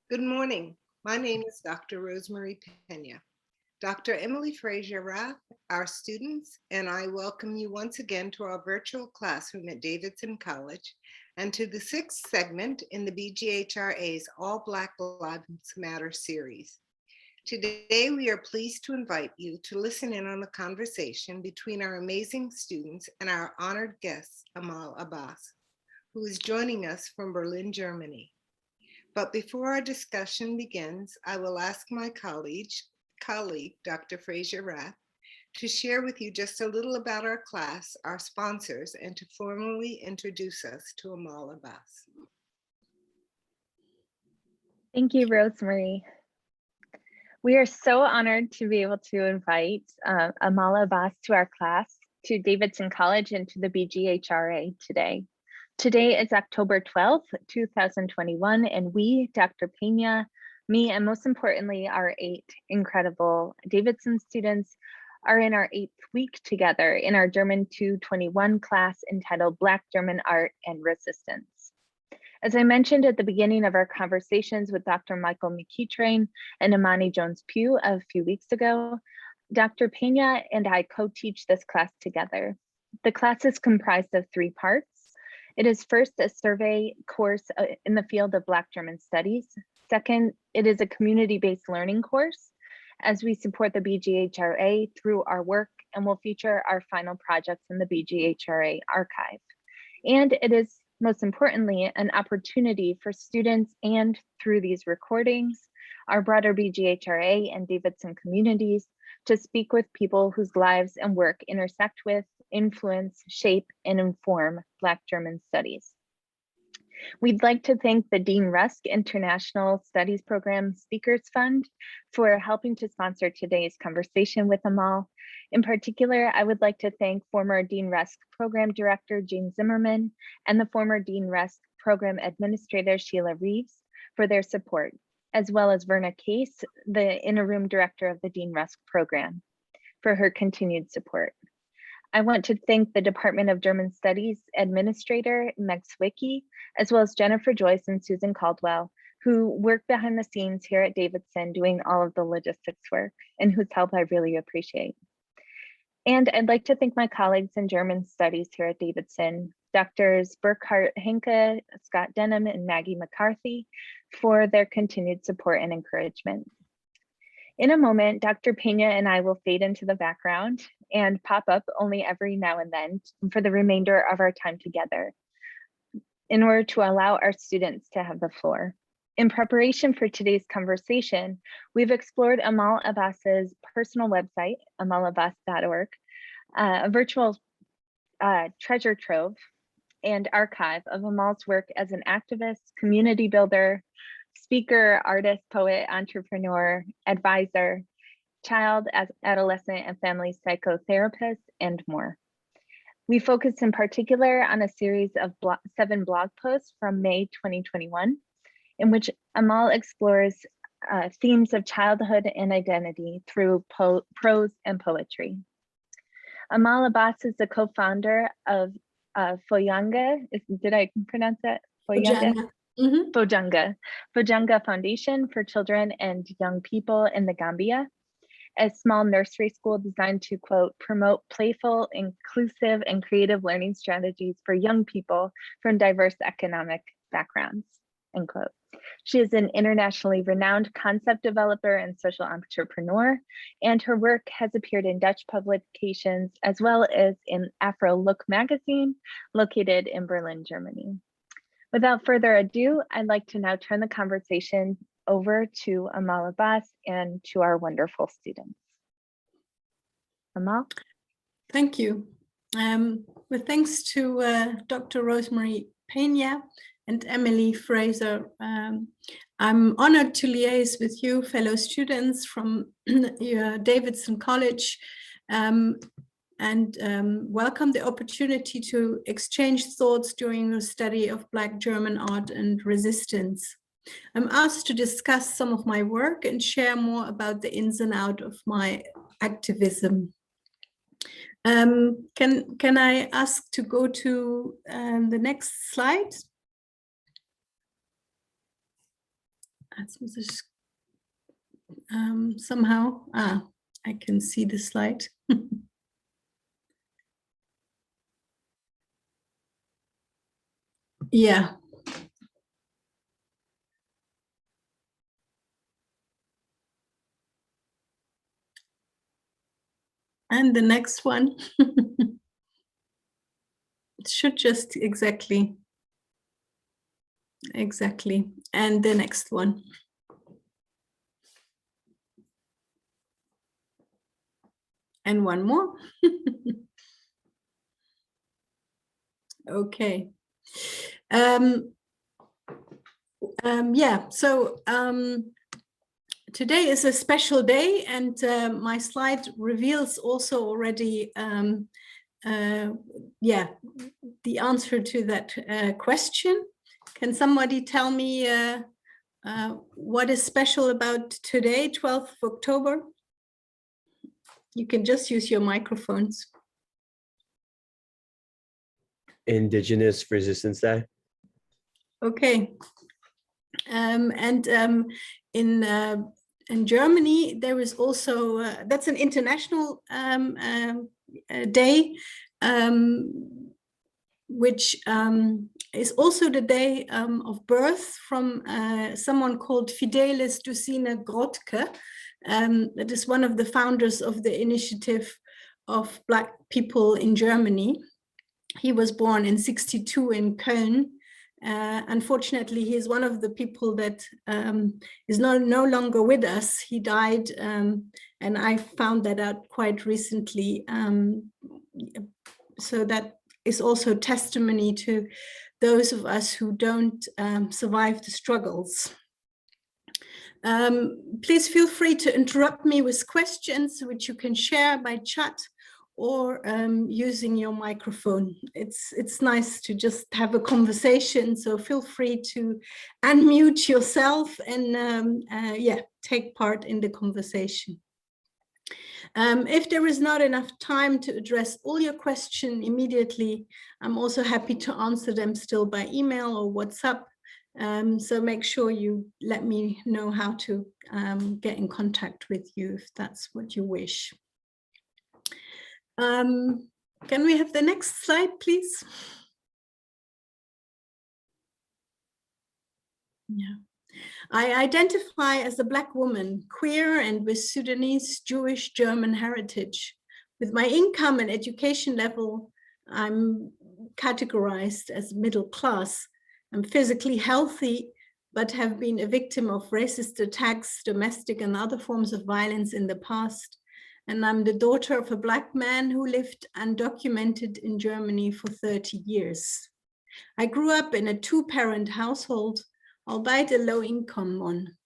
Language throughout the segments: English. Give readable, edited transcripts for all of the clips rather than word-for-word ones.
Good morning. My name is Dr. Rosemary Pena. Dr. Emily Frazier-Rath, our students, and I welcome you once again to our virtual classroom at Davidson College and to the sixth segment in the BGHRA's All Black Lives Matter series. Today, we are pleased to invite you to listen in on a conversation between our amazing students and our honored guest, Amal Abass, who is joining us from Berlin, Germany. But before our discussion begins, I will ask my colleague, Dr. Frazier-Rath, to share with you just a little about our class, our sponsors, and to formally introduce us to Amal Abass. Thank you, Rosemary. We are so honored to be able to invite Amal Abass to our class, to Davidson College, and to the BGHRA today. Today is October 12th, 2021, and we, Dr. Pena, me, and most importantly, our 8 incredible Davidson students are in our 8th week together in our German 221 class entitled Black German Art and Resistance. As I mentioned at the beginning of our conversations with Dr. Michael McKeetrain and Imani Jones-Pugh a few weeks ago, Dr. Pena and I co-teach this class together. The class is comprised of 3 parts. It is first a survey course in the field of Black German studies. Second, it is a community-based learning course as we support the BGHRA through our work and will feature our final projects in the BGHRA archive. And it is most importantly, an opportunity for students and through these recordings, our broader BGHRA and Davidson communities to speak with people whose lives and work intersect with, influence, shape, and inform Black German studies. We'd like to thank the Dean Rusk International Studies Program Speakers Fund for helping to sponsor today's conversation with Amal. In particular, I would like to thank former Dean Rusk Program Director Jane Zimmerman and the former Dean Rusk Program Administrator Sheila Reeves for their support, as well as Verna Case, the interim director of the Dean Rusk Program, for her continued support. I want to thank the Department of German Studies Administrator, Meg Swicki, as well as Jennifer Joyce and Susan Caldwell, who work behind the scenes here at Davidson doing all of the logistics work and whose help I really appreciate. And I'd like to thank my colleagues in German Studies here at Davidson, Drs. Burkhard Henke, Scott Denham, and Maggie McCarthy, for their continued support and encouragement. In a moment, Dr. Pena and I will fade into the background and pop up only every now and then for the remainder of our time together in order to allow our students to have the floor. In preparation for today's conversation, we've explored Amal Abass's personal website, amalabass.org, a virtual treasure trove and archive of Amal's work as an activist, community builder, speaker, artist, poet, entrepreneur, advisor, child, adolescent, and family psychotherapist, and more. We focus in particular on a series of 7 blog posts from May 2021, in which Amal explores themes of childhood and identity through prose and poetry. Amal Abass is the co-founder of Fojanga. Did I pronounce that? Fojanga? Fojanga Foundation for Children and Young People in the Gambia, a small nursery school designed to, quote, promote playful, inclusive, and creative learning strategies for young people from diverse economic backgrounds, end quote. She is an internationally renowned concept developer and social entrepreneur, and her work has appeared in Dutch publications as well as in Afro Look magazine, located in Berlin, Germany. Without further ado, I'd like to now turn the conversation over to Amal Abass and to our wonderful students. Amal? Thank you. With thanks to Dr. Rosemary Pena and Emily Fraser, I'm honored to liaise with you, fellow students from Davidson College, and welcome the opportunity to exchange thoughts during the study of Black German art and resistance. I'm asked to discuss some of my work and share more about the ins and outs of my activism. Can I ask to go to the next slide? Jetzt muss ich somehow, I can see the slide. Yeah. And the next one. It should just exactly. And the next one. And one more. Okay. Yeah, so today is a special day, and my slide reveals also already yeah, the answer to that question. Can somebody tell me what is special about today, 12th of October? You can just use your microphones. Indigenous Resistance Day. Okay. In Germany, there is also, that's an international day, which is also the day of birth from someone called Fidelis Ducina Grotke. That is one of the founders of the initiative of Black people in Germany. He was born in '62 in Köln. Unfortunately, he is one of the people that is no longer with us. He died, and I found that out quite recently. So that is also testimony to those of us who don't survive the struggles. Please feel free to interrupt me with questions, which you can share by chat or using your microphone. It's nice to just have a conversation, so feel free to unmute yourself and yeah, take part in the conversation. If there is not enough time to address all your questions immediately, I'm also happy to answer them still by email or WhatsApp. So make sure you let me know how to get in contact with you if that's what you wish. Can we have the next slide, please? Yeah. I identify as a Black woman, queer and with Sudanese, Jewish, German heritage. With my income and education level, I'm categorized as middle class. I'm physically healthy, but have been a victim of racist attacks, domestic and other forms of violence in the past. And I'm the daughter of a Black man who lived undocumented in Germany for 30 years. I grew up in a two-parent household, albeit a low-income one.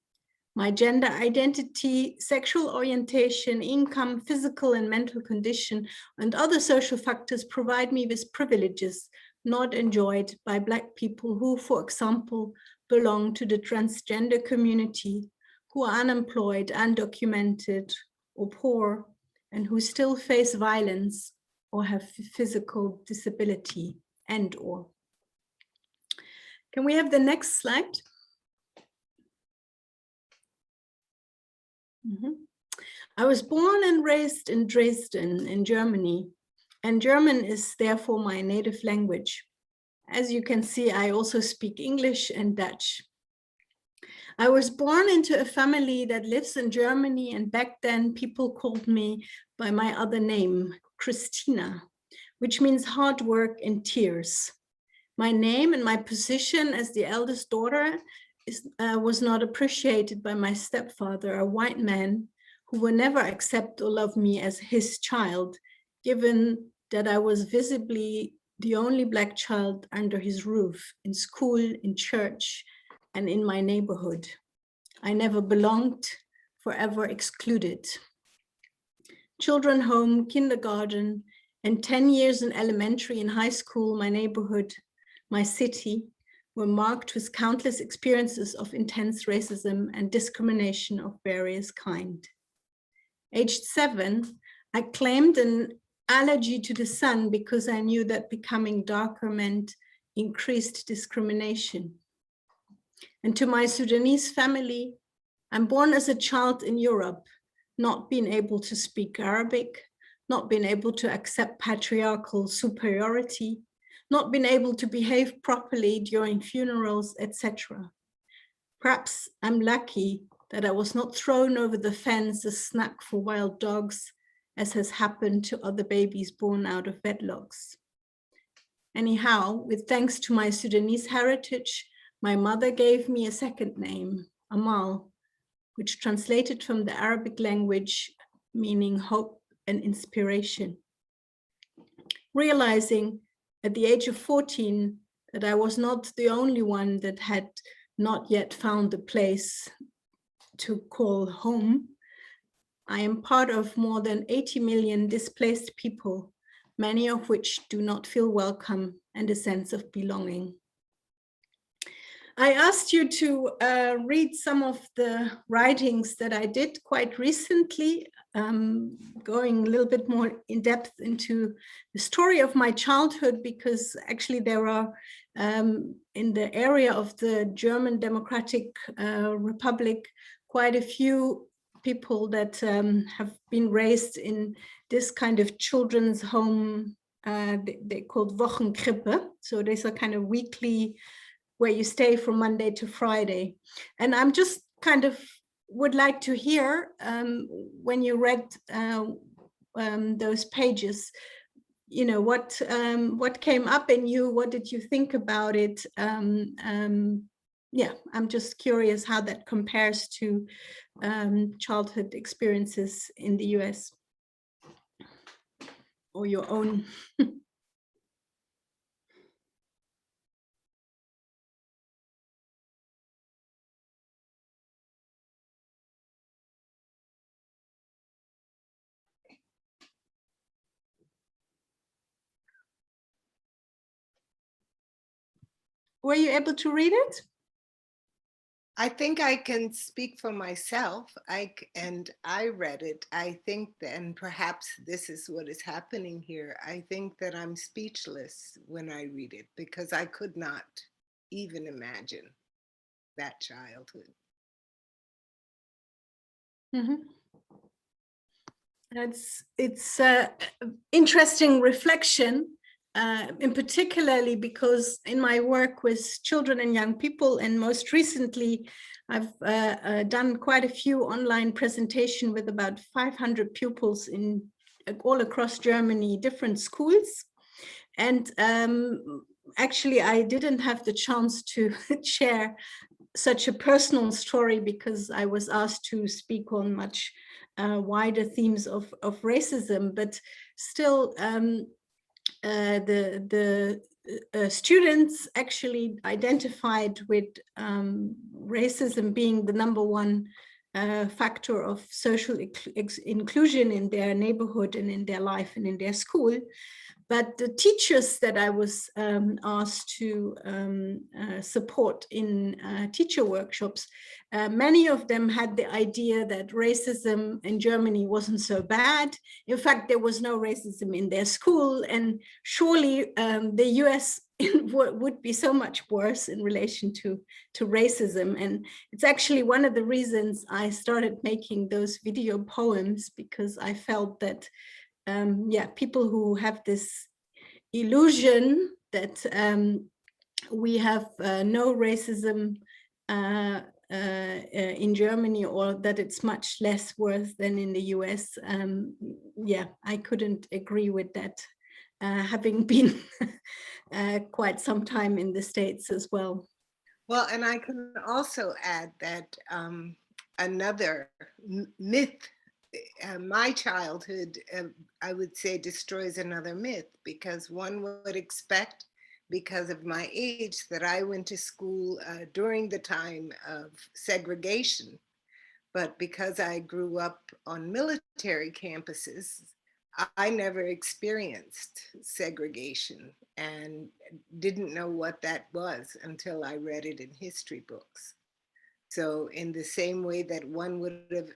My gender identity, sexual orientation, income, physical and mental condition, and other social factors provide me with privileges not enjoyed by Black people who, for example, belong to the transgender community, who are unemployed, undocumented, or poor, and who still face violence or have physical disability and/or. Can we have the next slide? I was born and raised in Dresden in Germany, and German is therefore my native language. As you can see, I also speak English and Dutch. I was born into a family that lives in Germany, and back then people called me by my other name, Christina, which means hard work and tears. My name and my position as the eldest daughter was not appreciated by my stepfather, a white man who would never accept or love me as his child, given that I was visibly the only Black child under his roof, in school, in church, and in my neighborhood. I never belonged, forever excluded. Children home, kindergarten, and 10 years in elementary and high school, my neighborhood, my city, were marked with countless experiences of intense racism and discrimination of various kind. Aged 7, I claimed an allergy to the sun because I knew that becoming darker meant increased discrimination. And to my Sudanese family, I'm born as a child in Europe, not being able to speak Arabic, not being able to accept patriarchal superiority, not being able to behave properly during funerals, etc. Perhaps I'm lucky that I was not thrown over the fence as snack for wild dogs, as has happened to other babies born out of wedlocks. Anyhow, with thanks to my Sudanese heritage, my mother gave me a second name, Amal, which translated from the Arabic language, meaning hope and inspiration. Realizing at the age of 14 that I was not the only one that had not yet found the place to call home, I am part of more than 80 million displaced people, many of which do not feel welcome and a sense of belonging. I asked you to read some of the writings that I did quite recently, going a little bit more in depth into the story of my childhood, because actually there are in the area of the German Democratic Republic quite a few people that have been raised in this kind of children's home. They're called Wochenkrippe. So there's a kind of weekly where you stay from Monday to Friday. And I'm just kind of would like to hear when you read those pages, you know, what came up in you, what did you think about it? Yeah, I'm just curious how that compares to childhood experiences in the US or your own. Were you able to read it? I think I can speak for myself. I read it. I think that, and perhaps this is what is happening here. I think that I'm speechless when I read it because I could not even imagine that childhood. Mm-hmm. It's interesting reflection, in particularly because in my work with children and young people, and most recently, I've done quite a few online presentations with about 500 pupils in all across Germany, different schools. And actually, I didn't have the chance to share such a personal story because I was asked to speak on much wider themes of racism, but still the students actually identified with racism being the #1 factor of social inclusion in their neighborhood and in their life and in their school. But the teachers that I was asked to support in teacher workshops, many of them had the idea that racism in Germany wasn't so bad. In fact, there was no racism in their school, and surely the US would be so much worse in relation to racism. And it's actually one of the reasons I started making those video poems, because I felt that yeah, people who have this illusion that we have no racism in Germany, or that it's much less worse than in the US. Yeah, I couldn't agree with that, having been quite some time in the States as well. Well, and I can also add that another myth, my childhood, I would say, destroys another myth, because one would expect, because of my age, that I went to school during the time of segregation. But because I grew up on military campuses, I never experienced segregation and didn't know what that was until I read it in history books. So in the same way that one would have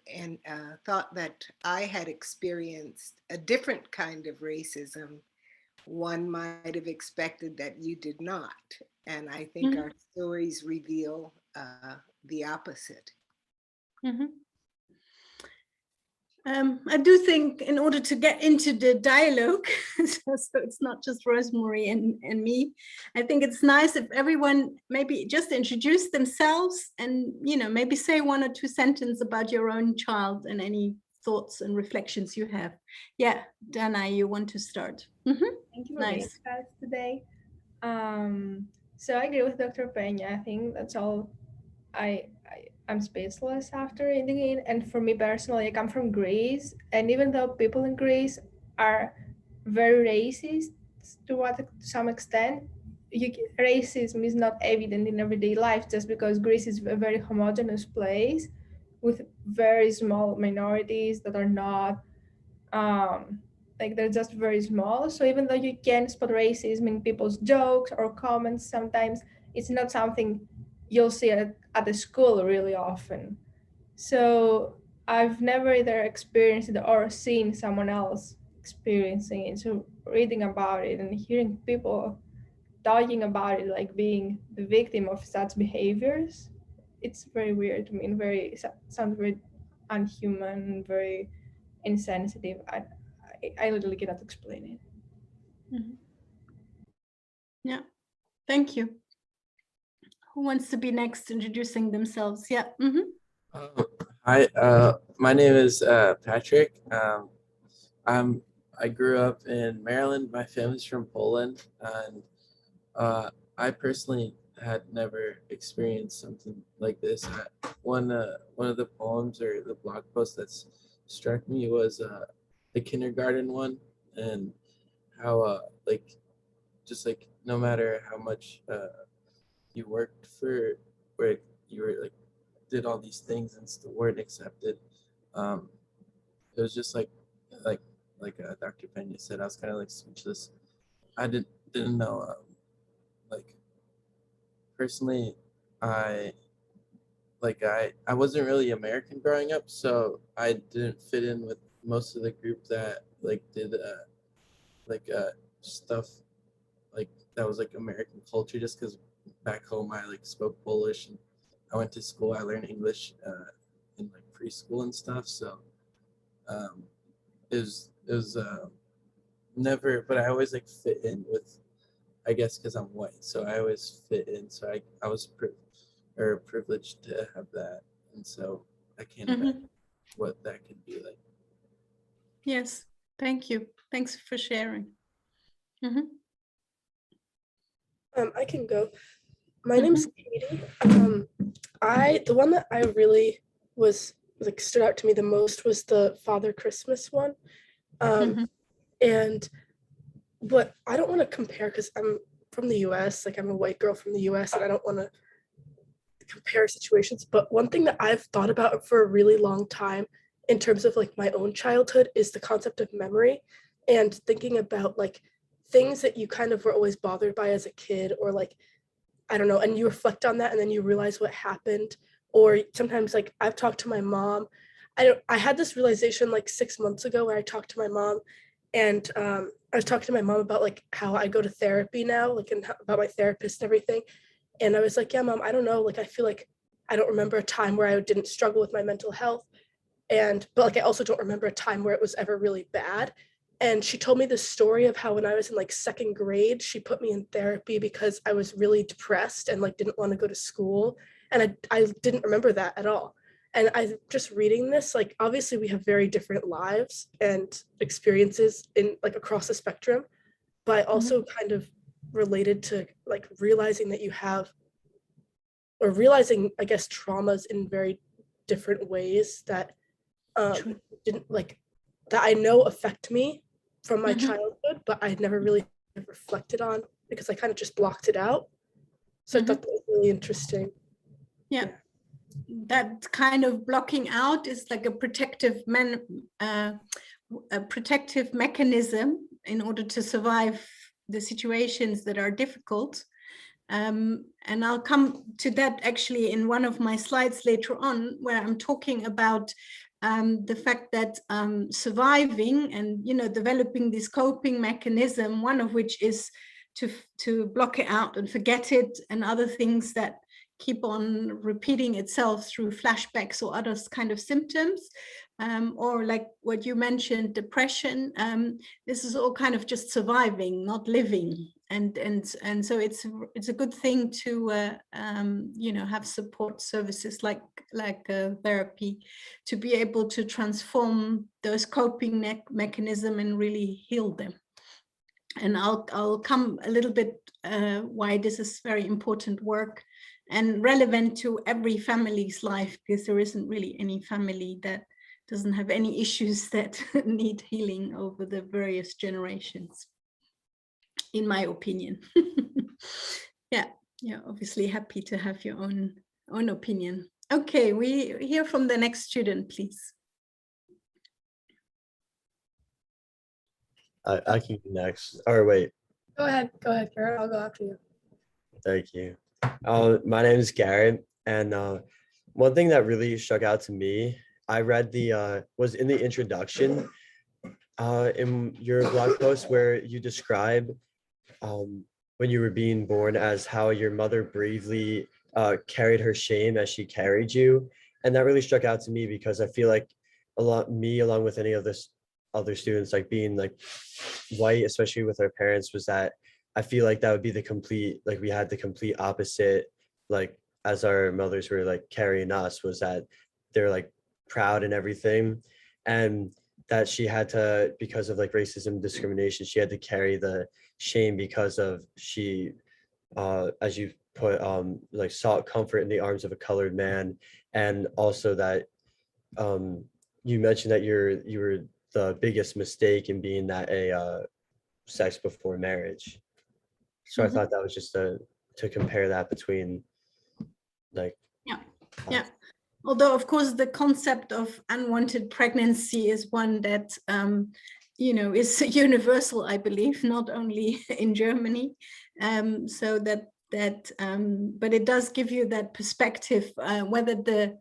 thought that I had experienced a different kind of racism, one might have expected that you did not. And I think our stories reveal the opposite. Mhm. I do think in order to get into the dialogue, so it's not just Rosemary and me, I think it's nice if everyone maybe just introduce themselves and, you know, maybe say 1 or 2 sentences about your own child and any thoughts and reflections you have. Yeah, Dana, you want to start? Mm-hmm. Thank you for being Nice. with us today. So I agree with Dr. Peña. I think that's all. I'm speechless after reading it. And for me personally, I come from Greece, and even though people in Greece are very racist to some extent, racism is not evident in everyday life just because Greece is a very homogeneous place with very small minorities that are not like they're just very small. So even though you can spot racism in people's jokes or comments, sometimes it's not something you'll see at the school really often. So I've never either experienced it or seen someone else experiencing it. So reading about it and hearing people talking about it like being the victim of such behaviors, it's very weird to me and sounds very unhuman, very insensitive. I literally cannot explain it. Mm-hmm. Yeah, thank you. Who wants to be next introducing themselves? Yeah. Mm-hmm. Hi, my name is Patrick. I grew up in Maryland. My family's from Poland, and I personally had never experienced something like this. One of the poems or the blog post that's struck me was the kindergarten one, and how like just like no matter how much you worked for, or you were like did all these things and still weren't accepted. It was just like Dr. Peña said, I was kind of like speechless. I didn't know. Like personally, I wasn't really American growing up, so I didn't fit in with most of the group that like did stuff like that was like American culture. Just because back home I like spoke Polish and I went to school. I learned English in like preschool and stuff. So it was never, but I always like fit in with, I guess because I'm white, so I always fit in. So I was privileged to have that, and so I can't imagine what that could be like. Yes, thank you. Thanks for sharing. Mm-hmm. I can go. My name's Katie. The one that I really was like stood out to me the most was the Father Christmas one. And what I don't want to compare, because I'm from the US, like I'm a white girl from the US, and I don't want to compare situations. But one thing that I've thought about for a really long time in terms of like my own childhood is the concept of memory, and thinking about like things that you kind of were always bothered by as a kid, or like I don't know, and you reflect on that and then you realize what happened. Or sometimes like I've talked to my mom. I had this realization like 6 months ago where I talked to my mom, and I was talking to my mom about like how I go to therapy now, like and about my therapist and everything. And I was like, yeah, Mom, I don't know. Like, I feel like I don't remember a time where I didn't struggle with my mental health. But like, I also don't remember a time where it was ever really bad. And she told me this story of how when I was in like 2nd grade, she put me in therapy because I was really depressed and like didn't want to go to school. And I didn't remember that at all. And I just reading this, like obviously we have very different lives and experiences in like across the spectrum, but I also kind of related to like realizing that you have, or realizing, I guess, traumas in very different ways that didn't like, that I know affect me from my childhood, but I never really reflected on because I kind of just blocked it out. So I thought that was really interesting. Yeah. That kind of blocking out is like a protective mechanism in order to survive the situations that are difficult. And I'll come to that actually in one of my slides later on, where I'm talking about the fact that surviving and, you know, developing this coping mechanism, one of which is to block it out and forget it, and other things that keep on repeating itself through flashbacks or other kind of symptoms, or like what you mentioned, depression. This is all kind of just surviving, not living, and so it's a good thing to have support services like therapy to be able to transform those coping mechanism and really heal them. And I'll come a little bit why this is very important work and relevant to every family's life, because there isn't really any family that doesn't have any issues that need healing over the various generations, in my opinion. Yeah, obviously happy to have your own opinion. Okay, we hear from the next student, please. I can go next. Or wait. Go ahead, Garrett. I'll go after you. Thank you. My name is Garrett, and one thing that really struck out to me, I read was in the introduction in your blog post where you describe when you were being born as how your mother bravely carried her shame as she carried you, and that really struck out to me because I feel like along with any of this other students, like being like white, especially with our parents, was that I feel like that would be we had the complete opposite, like as our mothers were like carrying us, was that they're like proud and everything, and that she had to, because of like racism, discrimination, she had to carry the shame because of she, as you put, like sought comfort in the arms of a colored man, and also that you mentioned that you were the biggest mistake in being that a sex before marriage. So I thought that was just to compare that between like. Yeah. Although of course the concept of unwanted pregnancy is one that is universal, I believe, not only in Germany. So that but it does give you that perspective, whether the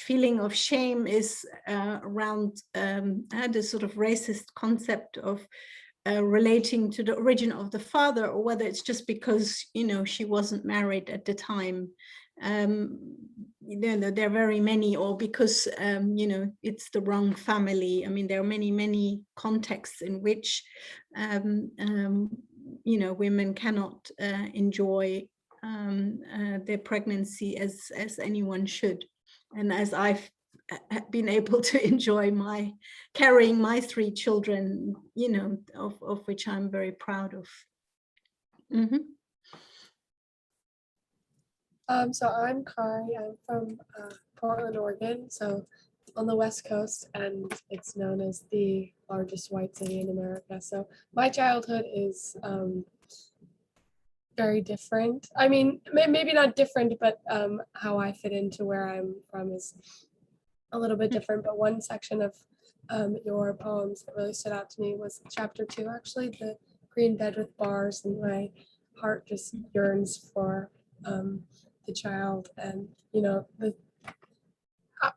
feeling of shame is around the sort of racist concept of relating to the origin of the father, or whether it's just because she wasn't married at the time. There are very many, or because it's the wrong family. I mean, there are many contexts in which women cannot enjoy their pregnancy as anyone should, and as I've been able to enjoy carrying my 3 children, of which I'm very proud of. So I'm Kari. I'm from Portland, Oregon, so on the West Coast, and it's known as the largest white city in America. So my childhood is very different. I mean, maybe not different, but how I fit into where I'm from is a little bit different. But one section of your poems that really stood out to me was chapter 2, actually, the green bed with bars, and my heart just yearns for the child. And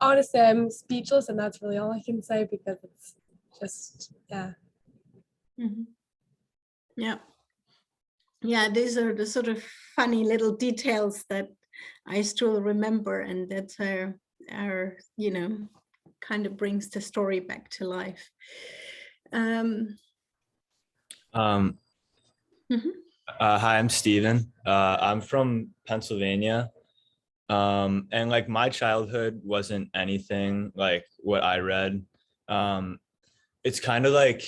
honestly, I'm speechless, and that's really all I can say, because it's just These are the sort of funny little details that I still remember, and that are kind of brings the story back to life. Hi, I'm Steven. I'm from Pennsylvania. And like my childhood wasn't anything like what I read. It's kind of like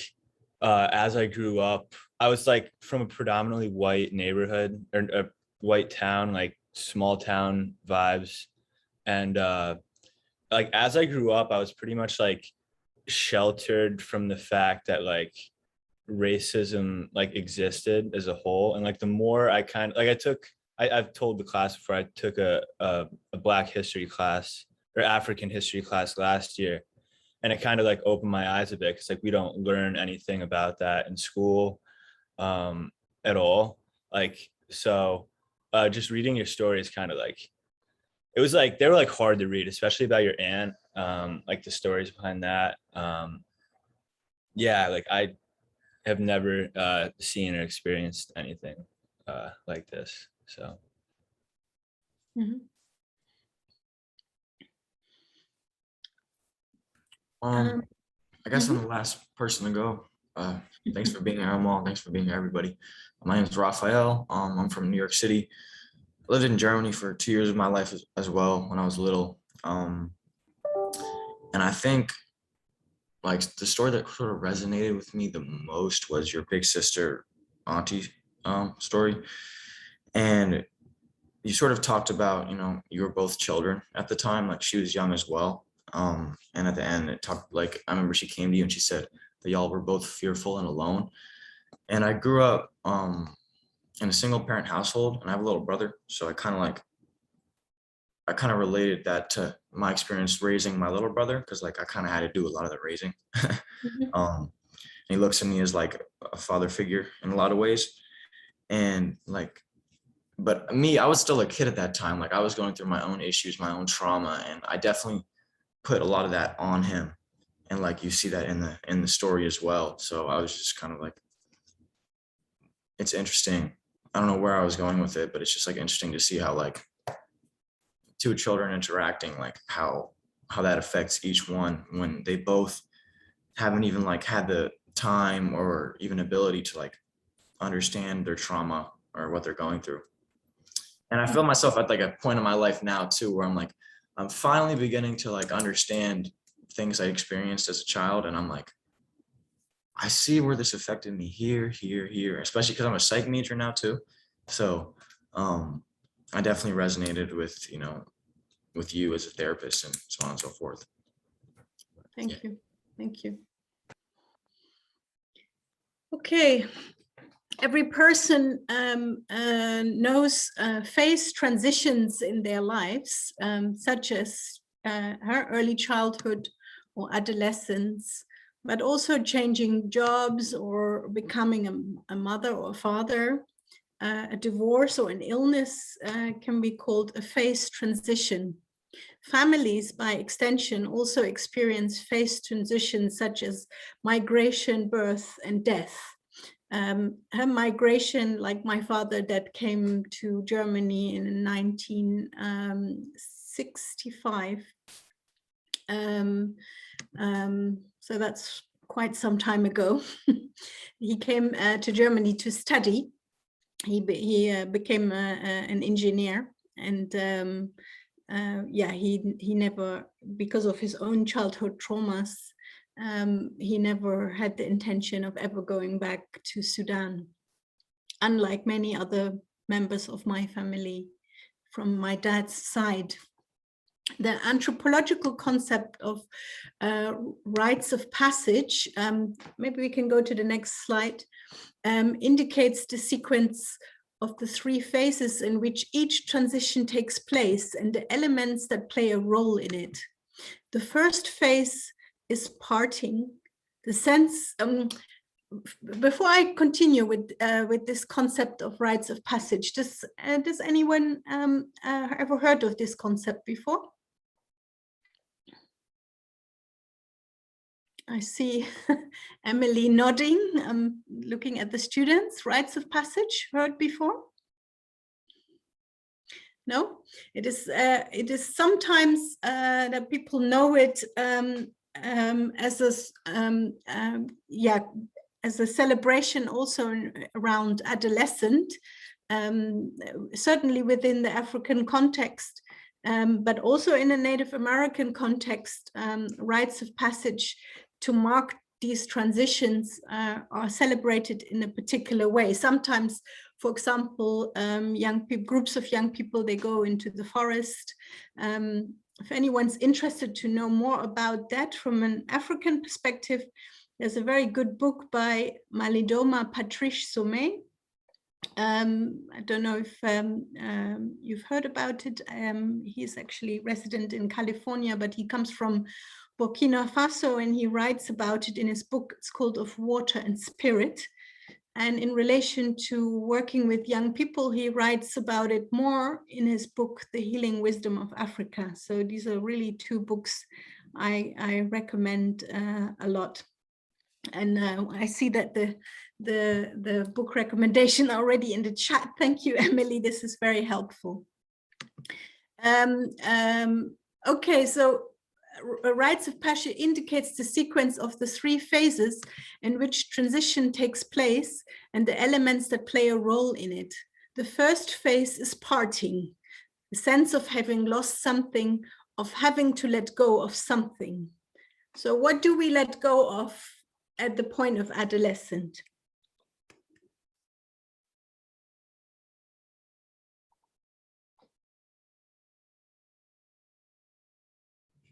as I grew up, I was like from a predominantly white neighborhood, or a white town, like small town vibes. And like as I grew up, I was pretty much like sheltered from the fact that like racism like existed as a whole. And like the more I kind of like I've told the class before, I took a Black history class, or African history class, last year, and it kind of like opened my eyes a bit, because like we don't learn anything about that in school at all. Like, so just reading your stories kind of like, it was like they were like hard to read, especially about your aunt, like the stories behind that. Like I have never seen or experienced anything like this. So Mhm. I guess I'm mhm. the last person to go. Thanks for being here, Amal. Thanks for being here, everybody. My name is Rafael. I'm from New York City. I lived in Germany for 2 years of my life as well when I was little. And I think like the story that sort of resonated with me the most was your big sister auntie story. And you sort of talked about, you were both children at the time, like she was young as well. And at the end it talked like, I remember she came to you and she said that y'all were both fearful and alone. And I grew up in a single parent household and I have a little brother. So I kind of related that to my experience raising my little brother, because like I kind of had to do a lot of the raising. Mhm. And he looks at me as like a father figure in a lot of ways. And like, but me, I was still a kid at that time. Like I was going through my own issues, my own trauma, and I definitely put a lot of that on him. And like you see that in the story as well. So I was just kind of like, it's interesting. I don't know where I was going with it, but it's just like interesting to see how like two children interacting, like how that affects each one when they both haven't even like had the time or even ability to like understand their trauma or what they're going through. And I feel myself at like a point in my life now too, where I'm like, I'm finally beginning to like understand things I experienced as a child. And I'm like, I see where this affected me here, especially because I'm a psych major now too. So I definitely resonated with, with you as a therapist and so on and so forth. Thank you. Thank you. Okay. Every person knows phase transitions in their lives, such as her early childhood or adolescence, but also changing jobs or becoming a mother or a father. A divorce or an illness can be called a phase transition. Families, by extension, also experience phase transitions such as migration, birth, and death. Her migration, like my father that came to Germany in 1965. So that's quite some time ago. He came to Germany to study. He became an engineer, and he never, because of his own childhood traumas, he never had the intention of ever going back to Sudan, unlike many other members of my family from my dad's side. The anthropological concept of rites of passage, maybe we can go to the next slide, indicates the sequence of the three phases in which each transition takes place and the elements that play a role in it. The first phase is parting. The sense, before I continue with this concept of rites of passage, does anyone ever heard of this concept before? I see Emily nodding, looking at the students. Rites of passage, heard before? No, it is sometimes that people know it as a celebration also around adolescent, certainly within the African context, but also in a Native American context. Rites of passage to mark these transitions are celebrated in a particular way. Sometimes, for example, groups of young people, they go into the forest. If anyone's interested to know more about that from an African perspective, there's a very good book by Malidoma Patrice Sommet. I don't know if you've heard about it. He's actually resident in California, but he comes from Burkina Faso, and he writes about it in his book. It's called Of Water and Spirit. And in relation to working with young people, he writes about it more in his book, The Healing Wisdom of Africa. So these are really two books I recommend a lot. And I see that the book recommendation already in the chat. Thank you, Emily. This is very helpful. Okay, so rites of passage indicates the sequence of the 3 phases in which transition takes place and the elements that play a role in it. The first phase is parting, the sense of having lost something, of having to let go of something. So what do we let go of at the point of adolescence?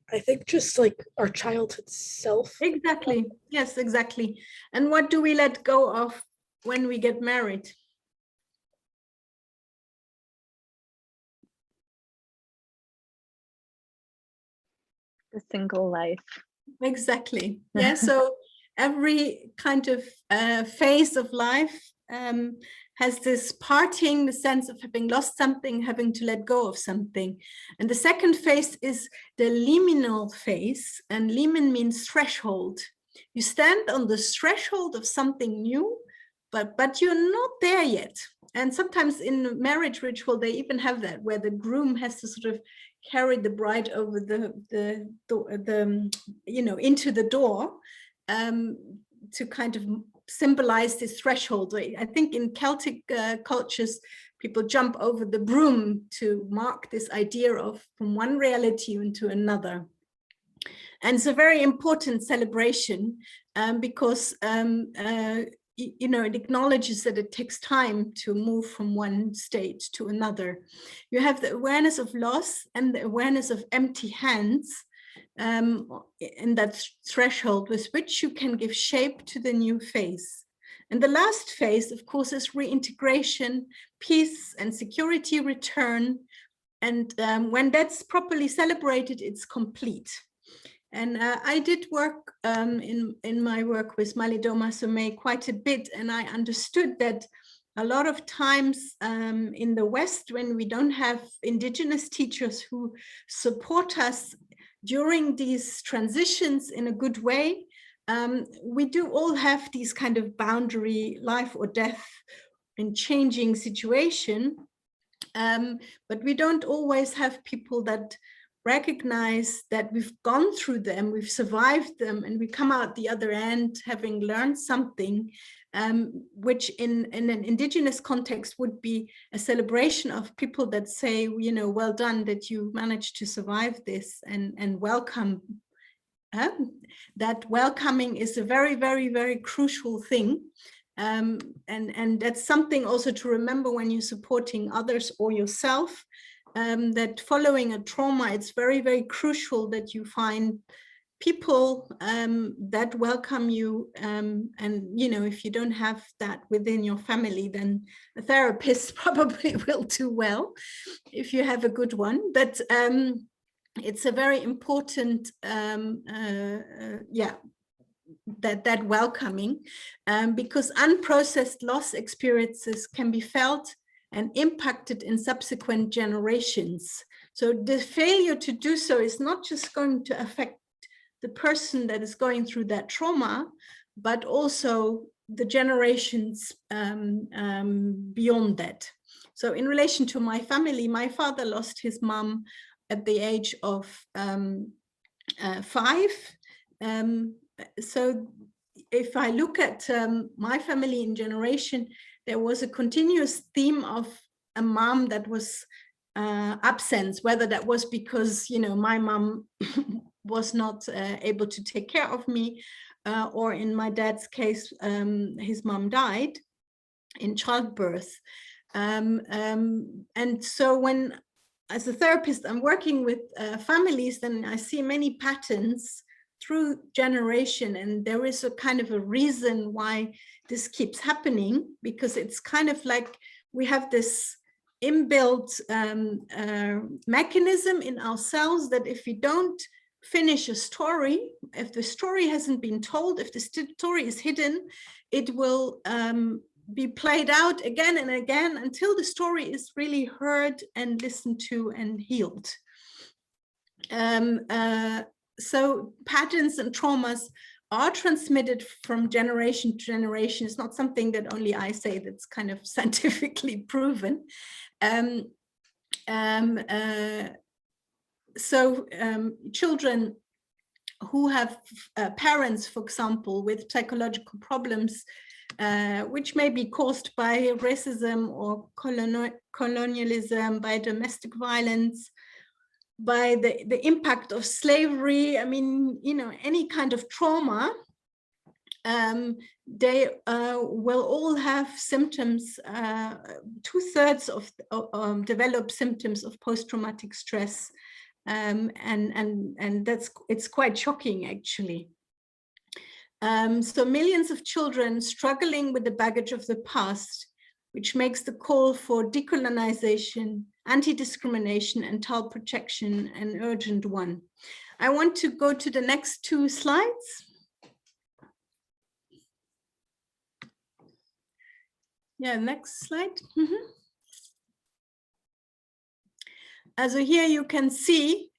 I think just like our childhood self. Exactly. Yes, exactly. And what do we let go of when we get married? The single life. Exactly. Yeah. So every kind of phase of life has this parting, the sense of having lost something, having to let go of something. And the second phase is the liminal phase, and limen means threshold. You stand on the threshold of something new, but you're not there yet. And sometimes in marriage ritual, they even have that, where the groom has to sort of carry the bride over the you know, into the door to kind of symbolize this threshold. I think in Celtic cultures, people jump over the broom to mark this idea of from one reality into another. And it's a very important celebration because you know, it acknowledges that it takes time to move from one state to another. You have the awareness of loss and the awareness of empty hands in that threshold with which you can give shape to the new phase. And the last phase, of course, is reintegration, peace and security return. And when that's properly celebrated, it's complete. And I did work in my work with Malidoma Somé quite a bit, and I understood that a lot of times in the West, when we don't have indigenous teachers who support us during these transitions in a good way, we do all have these kind of boundary, life or death in changing situation, but we don't always have people that recognize that we've gone through them, we've survived them, and we come out the other end having learned something, which in an indigenous context would be a celebration of people that say, you know, well done that you managed to survive this, and welcome. That welcoming is a very, very, very crucial thing. And that's something also to remember when you're supporting others or yourself, that following a trauma, it's very, very crucial that you find people that welcome you. And, you know, if you don't have that within your family, then a therapist probably will do well if you have a good one. But it's a very important, yeah, that welcoming, because unprocessed loss experiences can be felt and impacted in subsequent generations. So the failure to do so is not just going to affect the person that is going through that trauma, but also the generations beyond that. So in relation to my family, my father lost his mom at the age of 5. So if I look at my family in generation, there was a continuous theme of a mom that was absent, whether that was because, you know, my mom was not able to take care of me, or in my dad's case, his mom died in childbirth. And so when, as a therapist, I'm working with families, then I see many patterns through generation, and there is a kind of a reason why this keeps happening, because it's kind of like we have this inbuilt mechanism in ourselves that if we don't finish a story, if the story hasn't been told, if the story is hidden, it will be played out again and again until the story is really heard and listened to and healed. So patterns and traumas are transmitted from generation to generation. It's not something that only I say, that's kind of scientifically proven. Children who have parents, for example, with psychological problems, which may be caused by racism or colonialism, by domestic violence, by the impact of slavery, I mean, you know, any kind of trauma, they will all have symptoms, 2/3 of develop symptoms of post-traumatic stress. And it's quite shocking, actually. So millions of children struggling with the baggage of the past, which makes the call for decolonization, anti-discrimination, and child protection an urgent one. I want to go to the next 2 slides. Yeah, next slide. So here you can see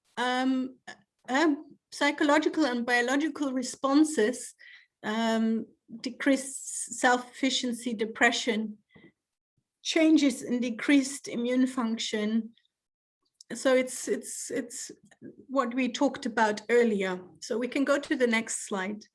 psychological and biological responses, decreased self-efficiency, depression, changes in decreased immune function. So it's what we talked about earlier. So we can go to the next slide.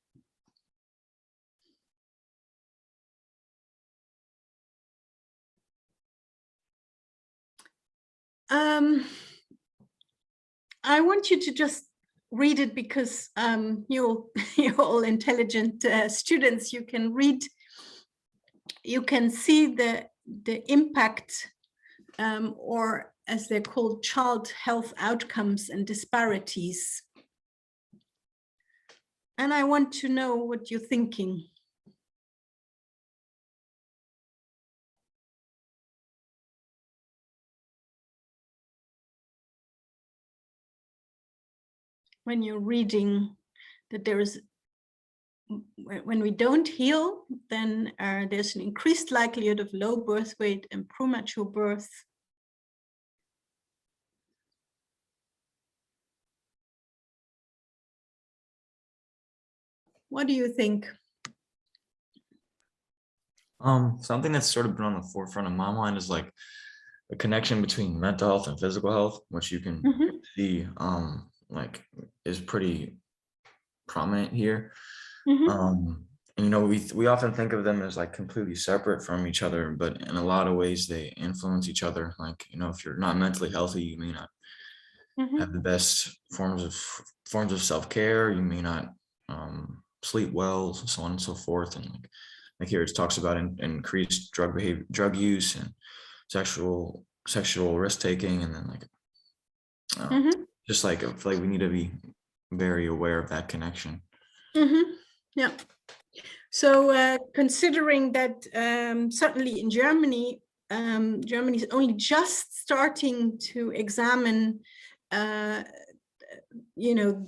I want you to just read it because you're all intelligent students. You can read, you can see the impact, or as they're called, child health outcomes and disparities. And I want to know what you're thinking. When you're reading that there is, when we don't heal, then there's an increased likelihood of low birth weight and premature birth. What do you think? Something that's sort of been on the forefront of my mind is like a connection between mental health and physical health, which you can see like is pretty prominent here. You know, we often think of them as like completely separate from each other, but in a lot of ways they influence each other. Like, you know, if you're not mentally healthy, you may not have the best forms of self-care. You may not sleep well, so on and so forth. And like here it talks about increased drug use and sexual risk taking, and then like just like I feel like we need to be very aware of that connection. Yeah. So considering that certainly in Germany, Germany is only just starting to examine, you know,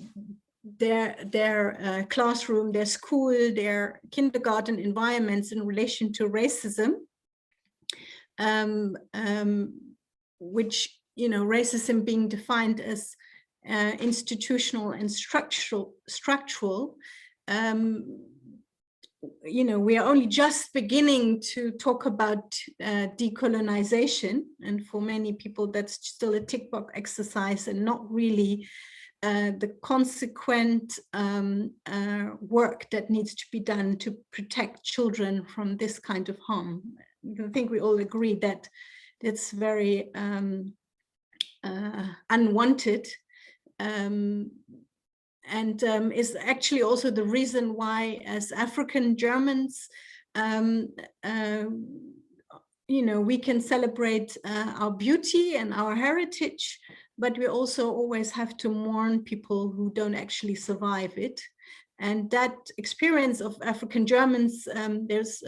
their classroom, their school, their kindergarten environments in relation to racism, which, you know, racism being defined as institutional and structural. You know, we are only just beginning to talk about decolonization, and for many people that's still a tick box exercise and not really the consequent work that needs to be done to protect children from this kind of harm. I think we all agree that it's very unwanted, and is actually also the reason why, as African Germans, you know, we can celebrate our beauty and our heritage, but we also always have to mourn people who don't actually survive it. And that experience of African Germans, there's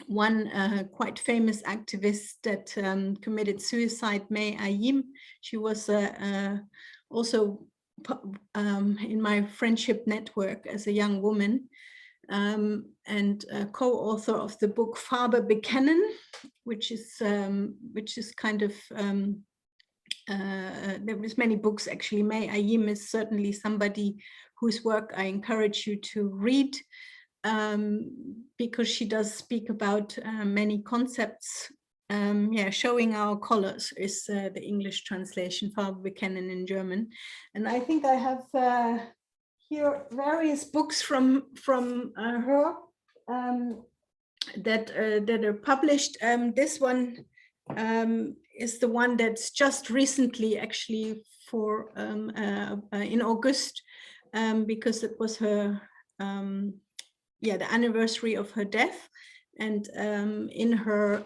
one quite famous activist that committed suicide, May Ayim. She was also in my friendship network as a young woman, and co-author of the book Farbe Bekennen, which is kind of there was many books actually. May Ayim is certainly somebody whose work I encourage you to read, because she does speak about many concepts yeah, showing our colors is the English translation, Farbe in German. And I think I have here various books from her that are published. This one is the one that's just recently, actually, for in August, because it was her yeah, the anniversary of her death, and in her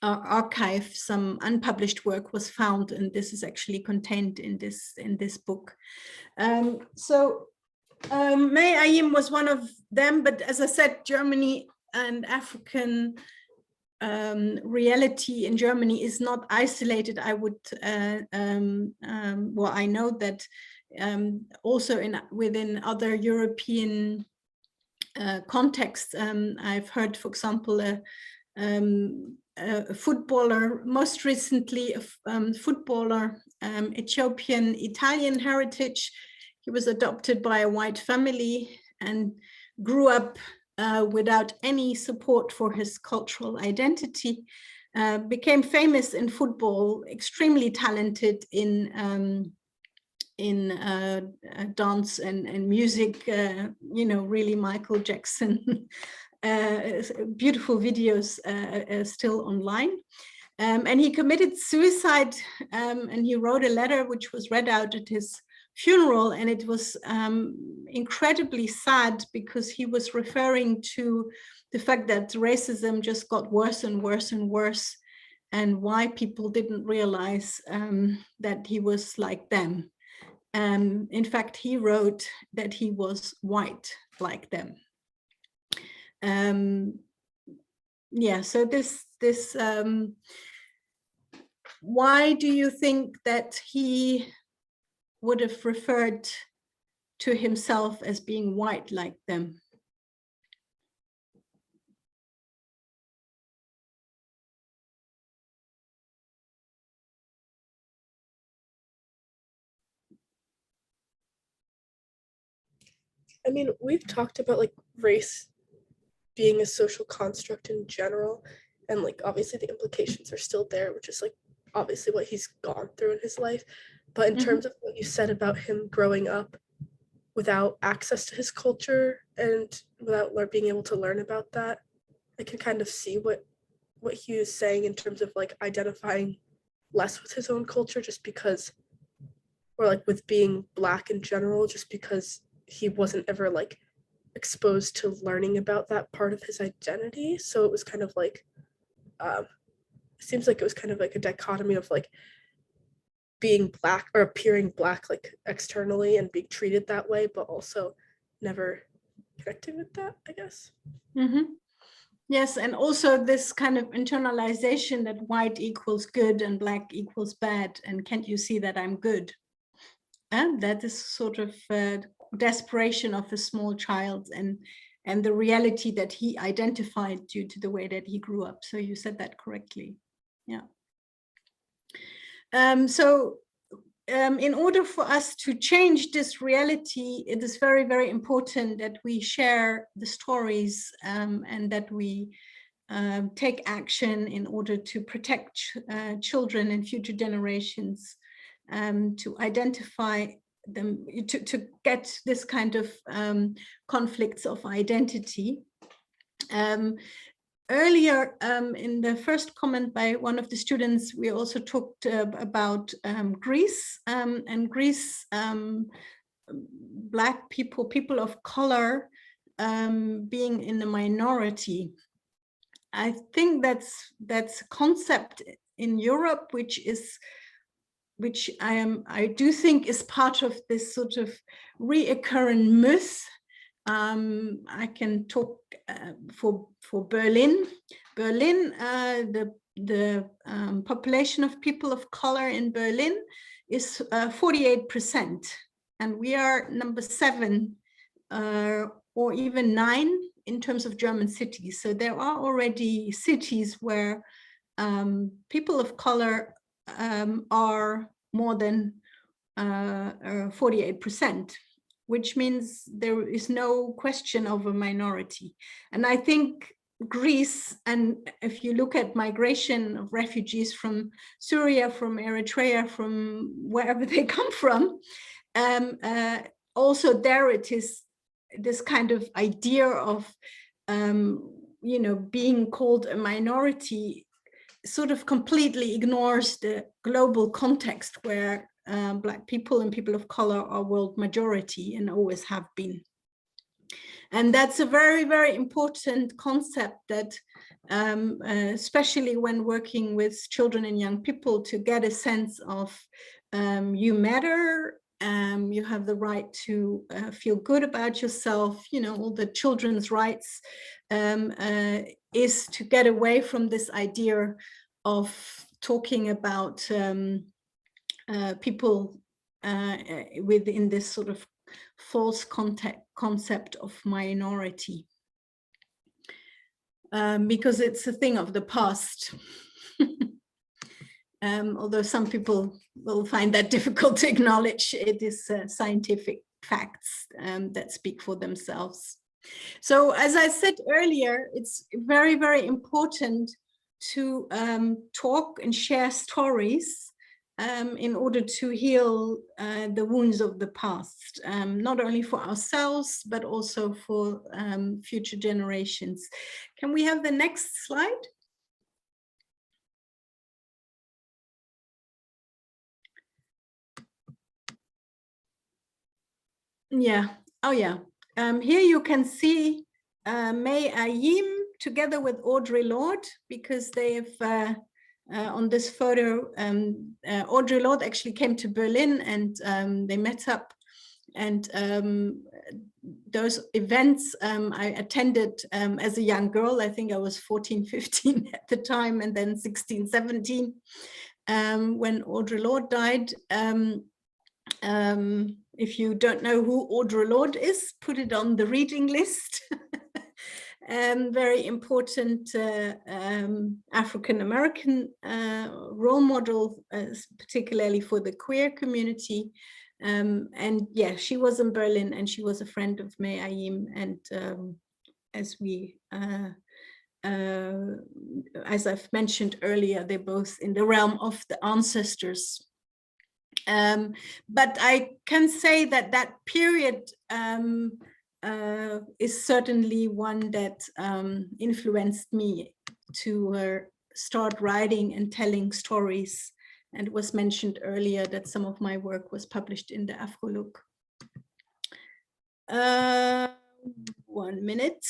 archive some unpublished work was found, and this is actually contained in this book. So May Ayim was one of them, but as I said, Germany and African reality in Germany is not isolated. I would well, I know that also within other European contexts. I've heard, for example, a footballer, most recently a footballer, Ethiopian Italian heritage. He was adopted by a white family and grew up without any support for his cultural identity, became famous in football, extremely talented in dance and music, you know, really Michael Jackson. Beautiful videos still online. And he committed suicide, and he wrote a letter which was read out at his funeral, and it was incredibly sad because he was referring to the fact that racism just got worse and worse and worse, and why people didn't realize that he was like them. In fact, he wrote that he was white like them. Yeah, so this why do you think that he would have referred to himself as being white like them? I mean, we've talked about like race being a social construct in general, and like obviously the implications are still there, which is like obviously what he's gone through in his life. But in terms of what you said about him growing up without access to his culture and without being able to learn about that, I can kind of see what he was saying in terms of like identifying less with his own culture, just because, or like with being Black in general, just because he wasn't ever like exposed to learning about that part of his identity. So it was kind of like, it seems like it was kind of like a dichotomy of like being Black or appearing Black like externally and being treated that way, but also never connecting with that, I guess. Yes, and also this kind of internalization that white equals good and Black equals bad, and can't you see that I'm good? And that is sort of desperation of a small child, and the reality that he identified due to the way that he grew up. So you said that correctly. Yeah. In order for us to change this reality, it is very, very important that we share the stories and that we take action in order to protect children and future generations, to identify them, to get this kind of conflicts of identity. Earlier, in the first comment by one of the students, we also talked about Greece, and Greece, Black people, people of color, being in the minority. I think that's a concept in Europe, which I do think is part of this sort of reoccurring myth. I can talk for Berlin. Berlin, the population of people of color in Berlin is 48%, and we are number 7 or even 9 in terms of German cities. So there are already cities where people of color are more than 48%, which means there is no question of a minority. And I think Greece, and if you look at migration of refugees from Syria, from Eritrea, from wherever they come from, also there it is this kind of idea of being called a minority sort of completely ignores the global context where Black people and people of color are world majority and always have been. And that's a very, very important concept that, especially when working with children and young people, to get a sense of you matter, you have the right to feel good about yourself, all the children's rights, is to get away from this idea of talking about people within this sort of false concept of minority, because it's a thing of the past. Although some people will find that difficult to acknowledge, it is scientific facts that speak for themselves. So as I said earlier, it's very, very important to talk and share stories in order to heal the wounds of the past, not only for ourselves, but also for future generations. Can we have the next slide? Yeah, oh yeah. Here you can see May Ayim together with Audrey Lord, because they have on this photo, Audrey Lord actually came to Berlin and they met up, and those events I attended as a young girl. I think I was 14, 15 at the time, and then 16, 17 when Audrey Lord died. If you don't know who Audrey Lord is, put it on the reading list. Very important African-American role model, particularly for the queer community. And yeah, she was in Berlin and she was a friend of May Ayim. And as I've mentioned earlier, they're both in the realm of the ancestors. But I can say that that period is certainly one that influenced me to start writing and telling stories. And it was mentioned earlier that some of my work was published in the Afro-Look. 1 minute.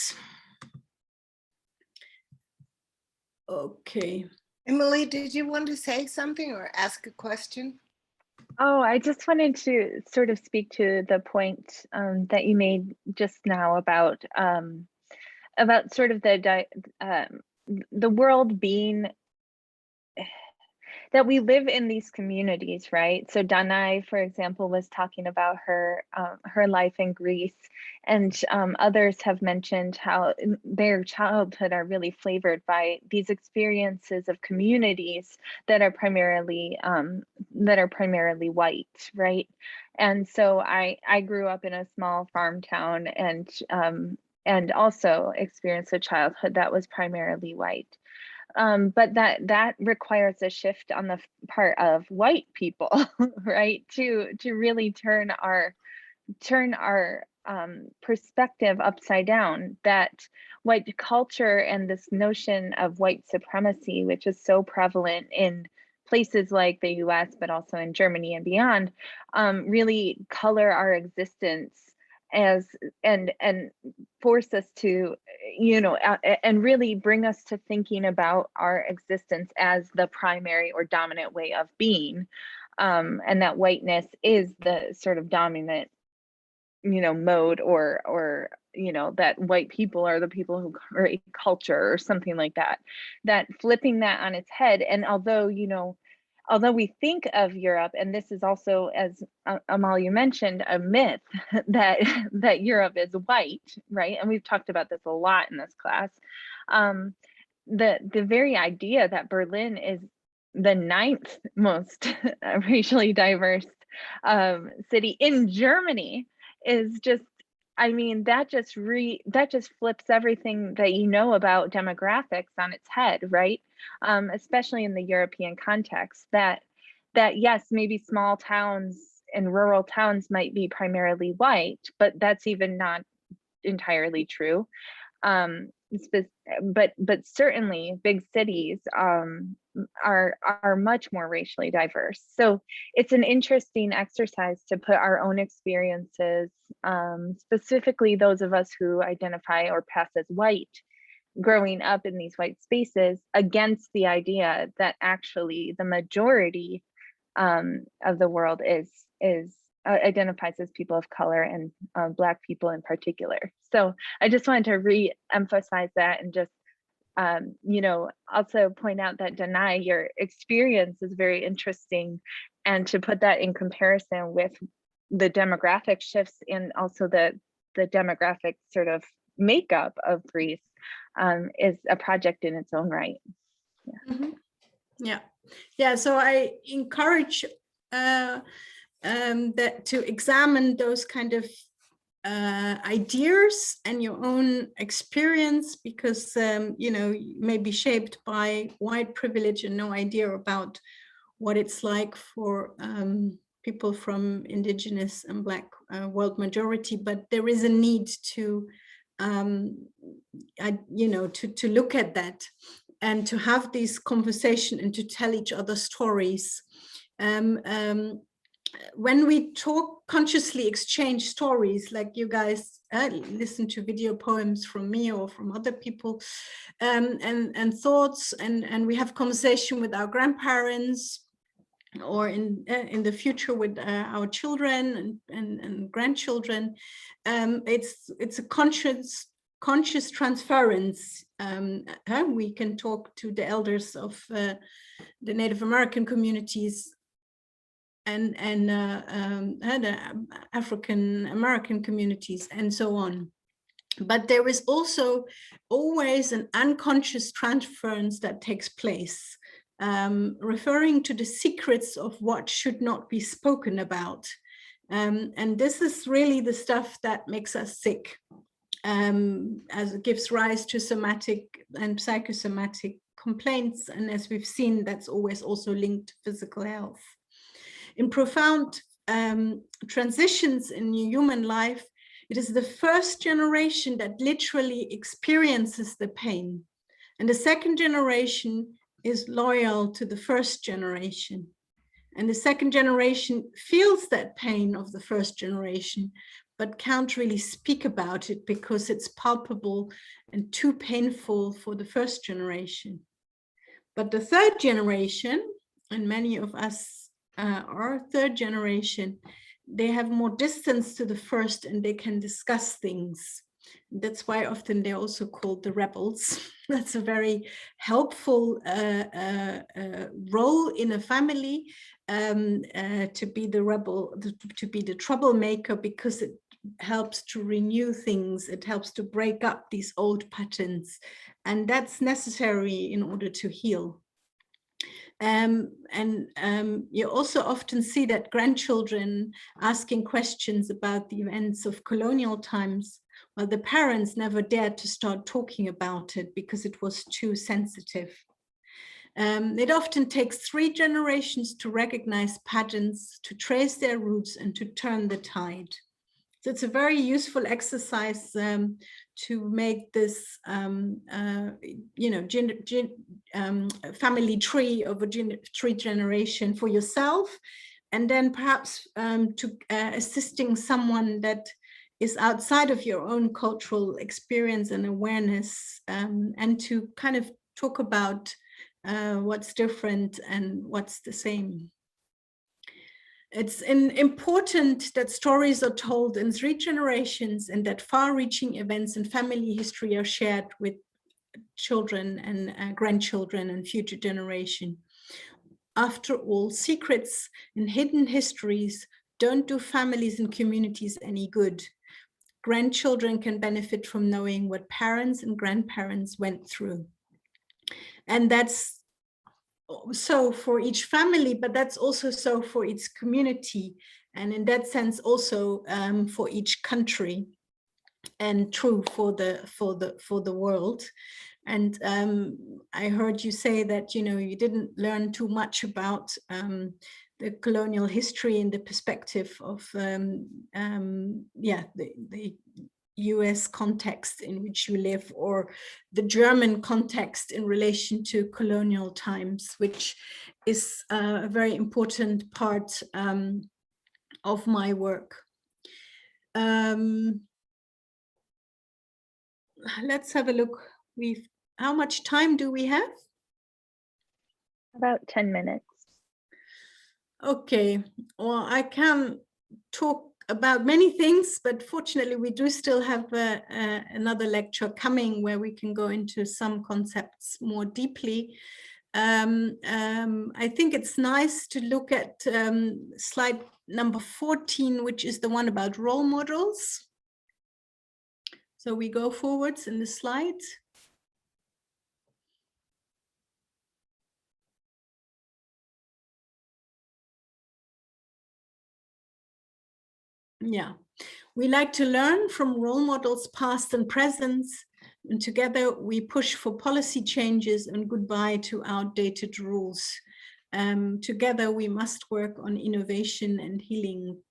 Okay. Emily, did you want to say something or ask a question? Oh, I just wanted to sort of speak to the point that you made just now about sort of the world being that we live in these communities, right? So Dania, for example, was talking about her life in Greece, and others have mentioned how their childhood are really flavored by these experiences of communities that are primarily white, right? And so I grew up in a small farm town and also experienced a childhood that was primarily white. But that requires a shift on the part of white people, right? To really turn our perspective upside down, that white culture and this notion of white supremacy, which is so prevalent in places like the US, but also in Germany and beyond, really color our existence and force us to, and really bring us to thinking about our existence as the primary or dominant way of being, and that whiteness is the sort of dominant, mode, or that white people are the people who create culture or something like that. That flipping that on its head, and although we think of Europe, and this is also, as Amal, you mentioned, a myth that Europe is white, right? And we've talked about this a lot in this class. The very idea that Berlin is the 9th most racially diverse city in Germany is just I mean, that just flips everything that you know about demographics on its head, right? Especially in the European context, that yes, maybe small towns and rural towns might be primarily white, but that's even not entirely true. But certainly big cities are much more racially diverse. So it's an interesting exercise to put our own experiences, specifically those of us who identify or pass as white, growing up in these white spaces, against the idea that actually the majority of the world identifies as people of color, and Black people in particular. So I just wanted to re-emphasize that, and just also point out that Dania, your experience is very interesting, and to put that in comparison with the demographic shifts and also the demographic sort of makeup of Greece is a project in its own right. Yeah. Mm-hmm. Yeah. So I encourage that to examine those kind of ideas and your own experience, because you may be shaped by white privilege and no idea about what it's like for people from Indigenous and Black world majority. But there is a need to to look at that and to have this conversation and to tell each other stories. When we talk, consciously exchange stories, like you guys listen to video poems from me or from other people, and thoughts, and we have conversation with our grandparents, or in the future with our children and grandchildren. It's a conscious transference. We can talk to the elders of the Native American communities and the African American communities, and so on. But there is also always an unconscious transference that takes place, referring to the secrets of what should not be spoken about. And this is really the stuff that makes us sick, as it gives rise to somatic and psychosomatic complaints. And as we've seen, that's always also linked to physical health. In profound transitions in human life, it is the first generation that literally experiences the pain. And the second generation is loyal to the first generation. And the second generation feels that pain of the first generation, but can't really speak about it because it's palpable and too painful for the first generation. But the third generation, and many of us are third generation, they have more distance to the first and they can discuss things. That's why often they're also called the rebels. That's a very helpful role in a family, to be the rebel, to be the troublemaker, because it helps to renew things. It helps to break up these old patterns. And that's necessary in order to heal. You also often see that grandchildren asking questions about the events of colonial times, while the parents never dared to start talking about it because it was too sensitive. It often takes 3 generations to recognize patterns, to trace their roots, and to turn the tide. So it's a very useful exercise to make this, family tree of a tree generation for yourself, and then perhaps to assisting someone that is outside of your own cultural experience and awareness, and to kind of talk about what's different and what's the same. It's important that stories are told in 3 generations, and that far-reaching events in family history are shared with children and grandchildren and future generation. After all, secrets and hidden histories don't do families and communities any good. Grandchildren can benefit from knowing what parents and grandparents went through. And that's so for each family, but that's also so for its community, and in that sense also for each country. and true for the world. And I heard you say that, you know, you didn't learn too much about the colonial history in the perspective of the US context in which you live, or the German context in relation to colonial times, which is a very important part of my work. Let's have a look. How much time do we have? About 10 minutes. Okay, well, I can talk about many things, but fortunately we do still have another lecture coming where we can go into some concepts more deeply. I think it's nice to look at slide number 14, which is the one about role models. So we go forwards in the slides. Yeah, we like to learn from role models past and present, and together we push for policy changes and goodbye to outdated rules. Together we must work on innovation and healing.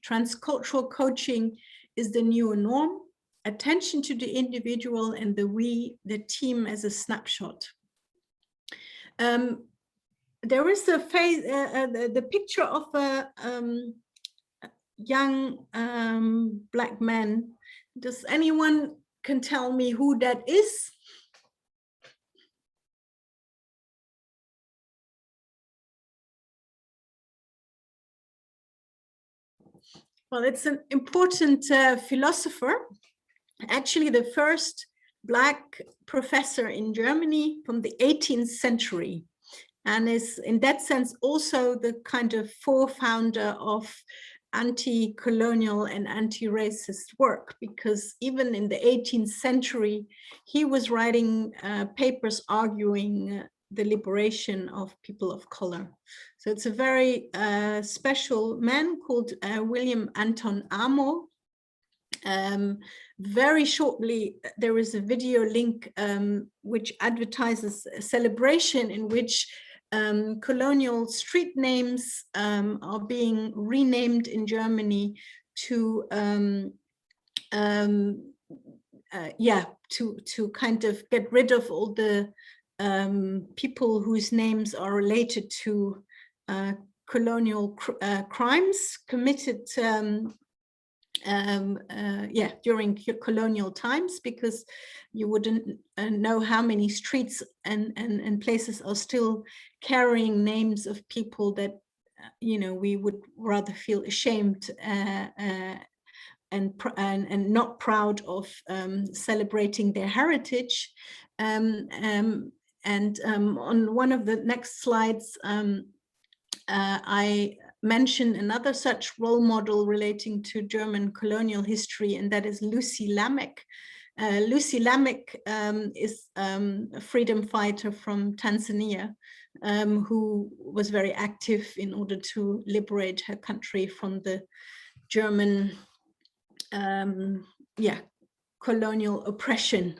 Transcultural coaching is the new norm. Attention to the individual and the team as a snapshot. There is the picture of a young Black man. Does anyone can tell me who that is? Well, it's an important philosopher, actually the first Black professor in Germany from the 18th century, and is in that sense also the kind of founder of anti-colonial and anti-racist work, because even in the 18th century, he was writing papers arguing the liberation of people of color. So it's a very special man called William Anton Amo. Very shortly, there is a video link which advertises a celebration in which colonial street names are being renamed in Germany to to kind of get rid of all the people whose names are related to colonial crimes committed during colonial times, because you wouldn't know how many streets and places are still carrying names of people that you know we would rather feel ashamed and not proud of celebrating their heritage. On one of the next slides, I mention another such role model relating to German colonial history, and that is Lucy Lamek. Lucy Lamek is a freedom fighter from Tanzania who was very active in order to liberate her country from the German colonial oppression.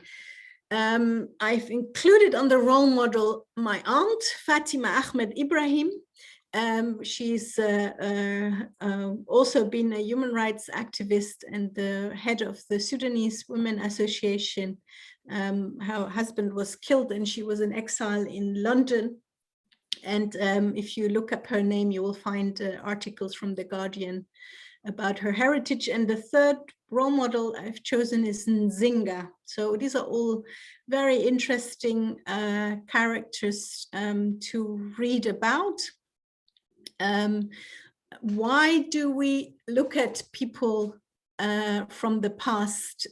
I've included on the role model my aunt, Fatima Ahmed Ibrahim. She's also been a human rights activist and the head of the Sudanese Women Association. Her husband was killed and she was in exile in London. And if you look up her name, you will find articles from The Guardian about her heritage. And the third role model I've chosen is Nzinga. So these are all very interesting characters to read about. Why do we look at people from the past?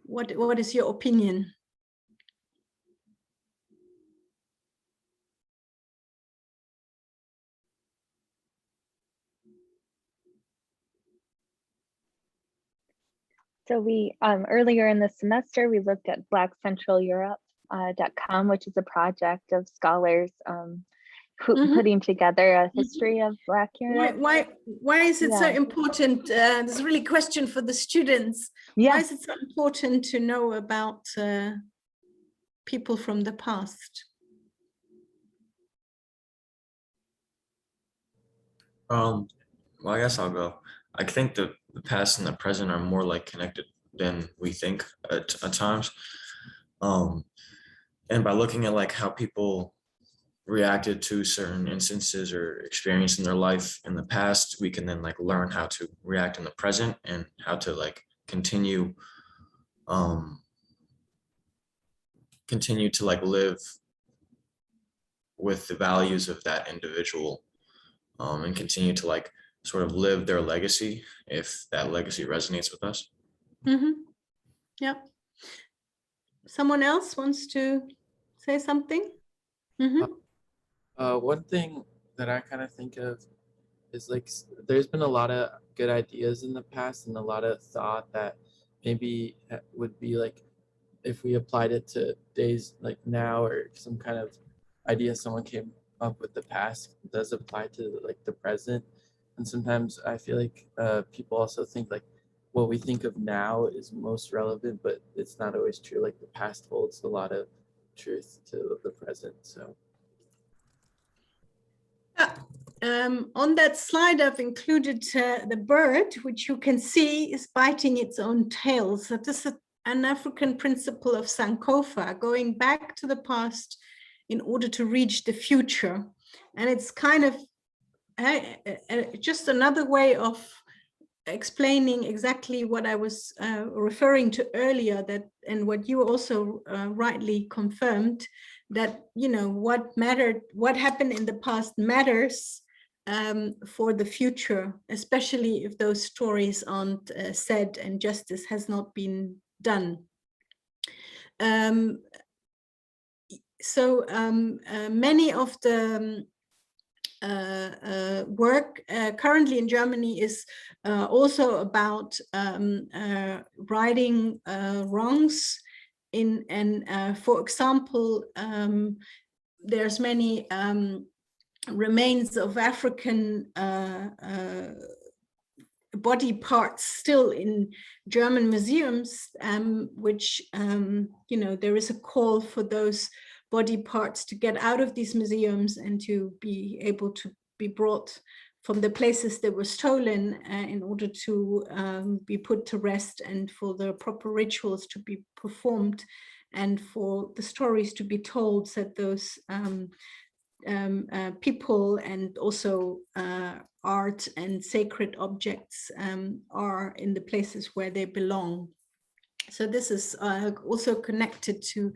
What is your opinion? So we earlier in the semester, we looked at BlackCentralEurope.com, which is a project of scholars putting together a history of Black Europe. Why is it so Yeah. important? This is really a question for the students. Yeah. Why is it so important to know about people from the past? Well, I guess I'll go. I think the past and the present are more like connected than we think at times. And by looking at like how people reacted to certain instances or experience in their life in the past, we can then like learn how to react in the present and how to like continue to like live with the values of that individual, and continue to like sort of live their legacy if that legacy resonates with us. Yeah. Someone else wants to say something? One thing that I kind of think of is like there's been a lot of good ideas in the past and a lot of thought that maybe would be like if we applied it to days like now, or some kind of idea someone came up with the past does apply to like the present. And sometimes I feel like people also think like what we think of now is most relevant, but it's not always true. Like the past holds a lot of truth to the present. So on that slide, I've included the bird, which you can see is biting its own tail. So this is an African principle of Sankofa, going back to the past in order to reach the future. And it's kind of just another way of explaining exactly what I was referring to earlier, that and what you also rightly confirmed, that you know what mattered, what happened in the past matters for the future, especially if those stories aren't said and justice has not been done. Many of the work currently in Germany is also about righting wrongs for example, there's many remains of African body parts still in German museums, which you know, there is a call for those body parts to get out of these museums and to be able to be brought from the places that were stolen in order to be put to rest, and for the proper rituals to be performed, and for the stories to be told, so that those people and also art and sacred objects are in the places where they belong. So this is also connected to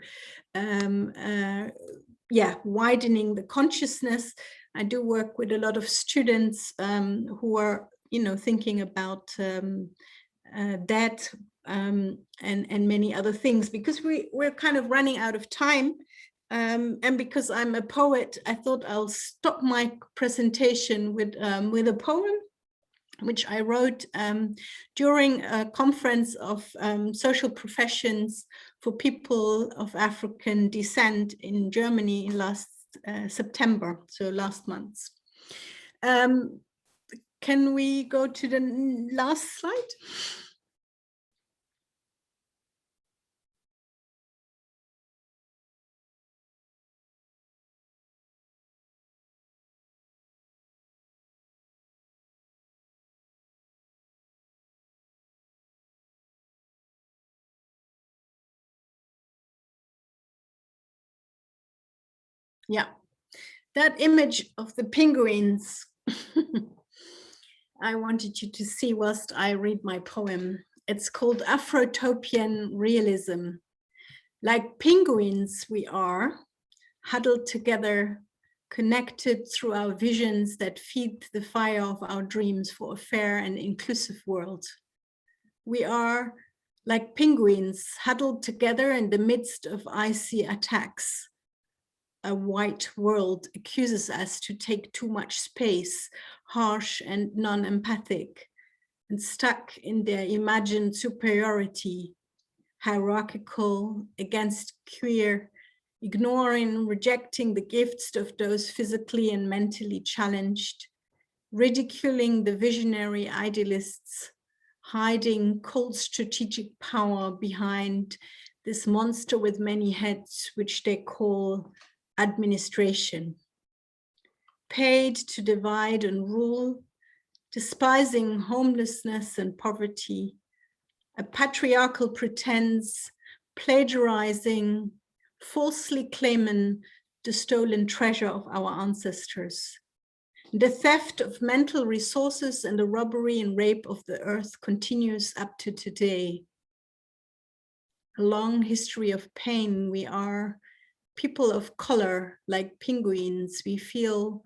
widening the consciousness. I do work with a lot of students who are, you know, thinking about that and many other things, because we're kind of running out of time. And because I'm a poet, I thought I'll stop my presentation with a poem, which I wrote during a conference of social professions for people of African descent in Germany in last September, so last month. Can we go to the last slide? Yeah, that image of the penguins, I wanted you to see whilst I read my poem. It's called Afro-Topian Realism. Like penguins we are, huddled together, connected through our visions that feed the fire of our dreams for a fair and inclusive world. We are like penguins huddled together in the midst of icy attacks. A white world accuses us to take too much space, harsh and non-empathic, and stuck in their imagined superiority, hierarchical, against queer, ignoring, rejecting the gifts of those physically and mentally challenged, ridiculing the visionary idealists, hiding cold strategic power behind this monster with many heads, which they call administration. Paid to divide and rule, despising homelessness and poverty, a patriarchal pretense, plagiarizing, falsely claiming the stolen treasure of our ancestors. The theft of mental resources and the robbery and rape of the earth continues up to today. A long history of pain. We are people of color, like penguins. We feel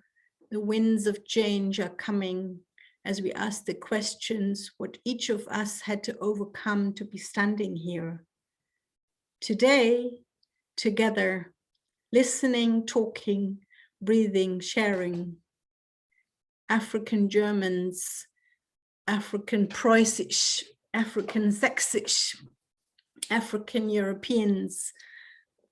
the winds of change are coming as we ask the questions what each of us had to overcome to be standing here. Today, together, listening, talking, breathing, sharing. African-Germans, African-Preußisch, African-Sächsisch, African-Europeans,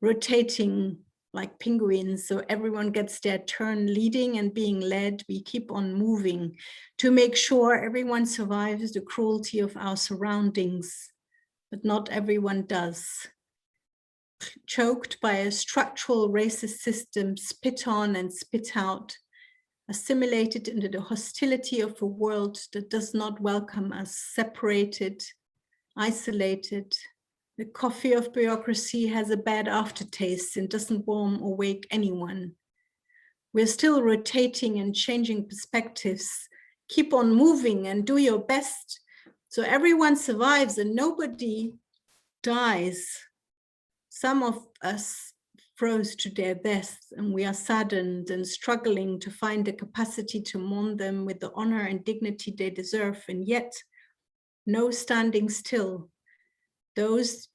rotating like penguins, so everyone gets their turn leading and being led. We keep on moving to make sure everyone survives the cruelty of our surroundings, but not everyone does. Choked by a structural racist system, spit on and spit out, assimilated into the hostility of a world that does not welcome us, separated, isolated. The coffee of bureaucracy has a bad aftertaste and doesn't warm or wake anyone. We're still rotating and changing perspectives. Keep on moving and do your best so everyone survives and nobody dies. Some of us froze to their deaths and we are saddened and struggling to find the capacity to mourn them with the honor and dignity they deserve, and yet no standing still. Those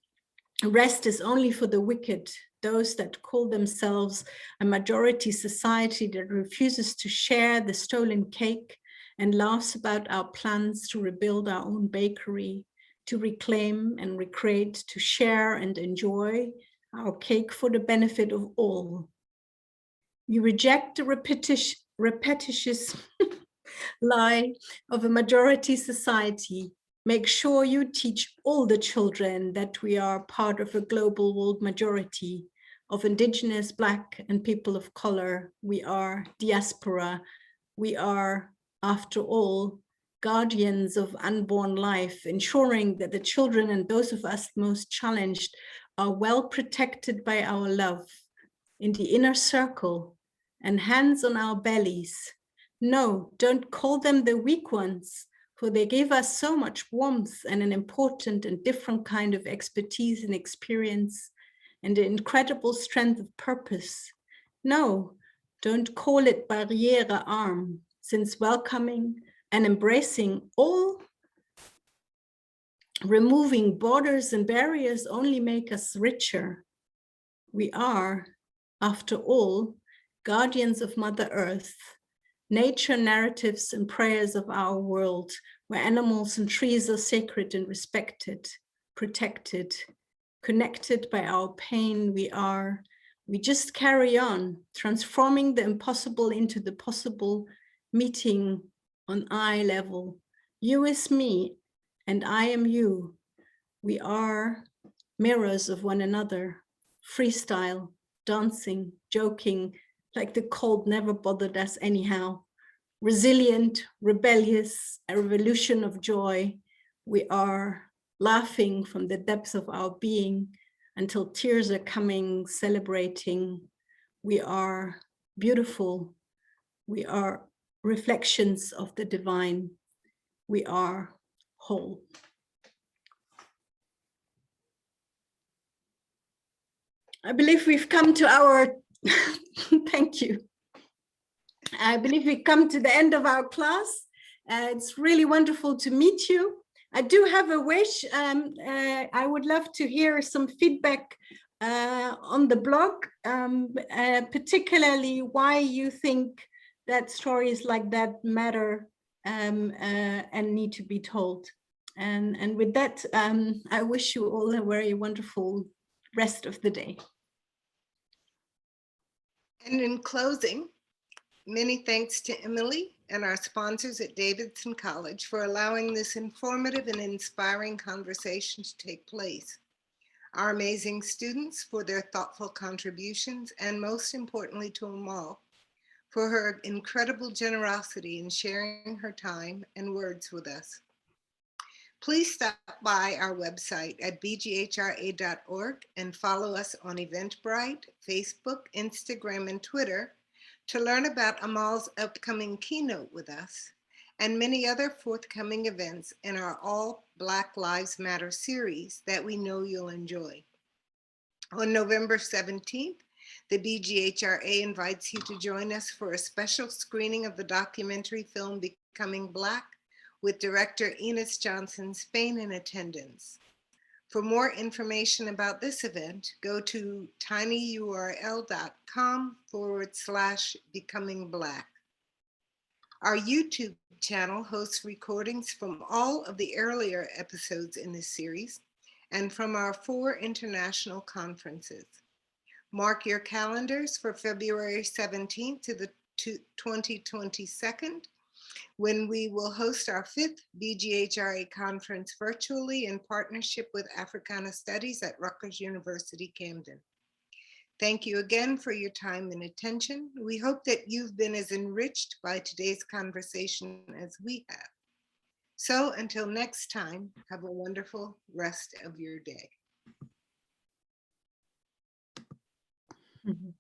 rest is only for the wicked, those that call themselves a majority society that refuses to share the stolen cake and laughs about our plans to rebuild our own bakery, to reclaim and recreate, to share and enjoy our cake for the benefit of all. You reject the repetitious lie of a majority society. Make sure you teach all the children that we are part of a global world majority of Indigenous, Black, and people of color. We are diaspora. We are, after all, guardians of unborn life, ensuring that the children and those of us most challenged are well protected by our love in the inner circle and hands on our bellies. No, don't call them the weak ones, for they gave us so much warmth and an important and different kind of expertise and experience and an incredible strength of purpose. No, don't call it barriere arm, since welcoming and embracing all, removing borders and barriers only make us richer. We are, after all, guardians of Mother Earth, nature narratives and prayers of our world, where animals and trees are sacred and respected, protected, connected by our pain. We just carry on, transforming the impossible into the possible, meeting on eye level. You is me, and I am you. We are mirrors of one another, freestyle, dancing, joking, like the cold never bothered us anyhow. Resilient, rebellious, a revolution of joy. We are laughing from the depths of our being until tears are coming, celebrating. We are beautiful. We are reflections of the divine. We are whole. I believe we've come to our, thank you. I believe we've come to the end of our class. It's really wonderful to meet you. I do have a wish. I would love to hear some feedback on the blog, particularly why you think that stories like that matter and need to be told. And with that, I wish you all a very wonderful rest of the day. And in closing, many thanks to Emily and our sponsors at Davidson College for allowing this informative and inspiring conversation to take place. Our amazing students for their thoughtful contributions, and most importantly to Amal for her incredible generosity in sharing her time and words with us. Please stop by our website at bghra.org and follow us on Eventbrite, Facebook, Instagram, and Twitter to learn about Amal's upcoming keynote with us and many other forthcoming events in our All Black Lives Matter series that we know you'll enjoy. On November 17th, the BGHRA invites you to join us for a special screening of the documentary film Becoming Black with director Enos Johnson Spain in attendance. For more information about this event, go to tinyurl.com/becomingblack. Our YouTube channel hosts recordings from all of the earlier episodes in this series and from our 4 international conferences. Mark your calendars for February 17th to the 2022, when we will host our 5th BGHRA conference virtually in partnership with Africana Studies at Rutgers University, Camden. Thank you again for your time and attention. We hope that you've been as enriched by today's conversation as we have. So until next time, have a wonderful rest of your day. Mhm.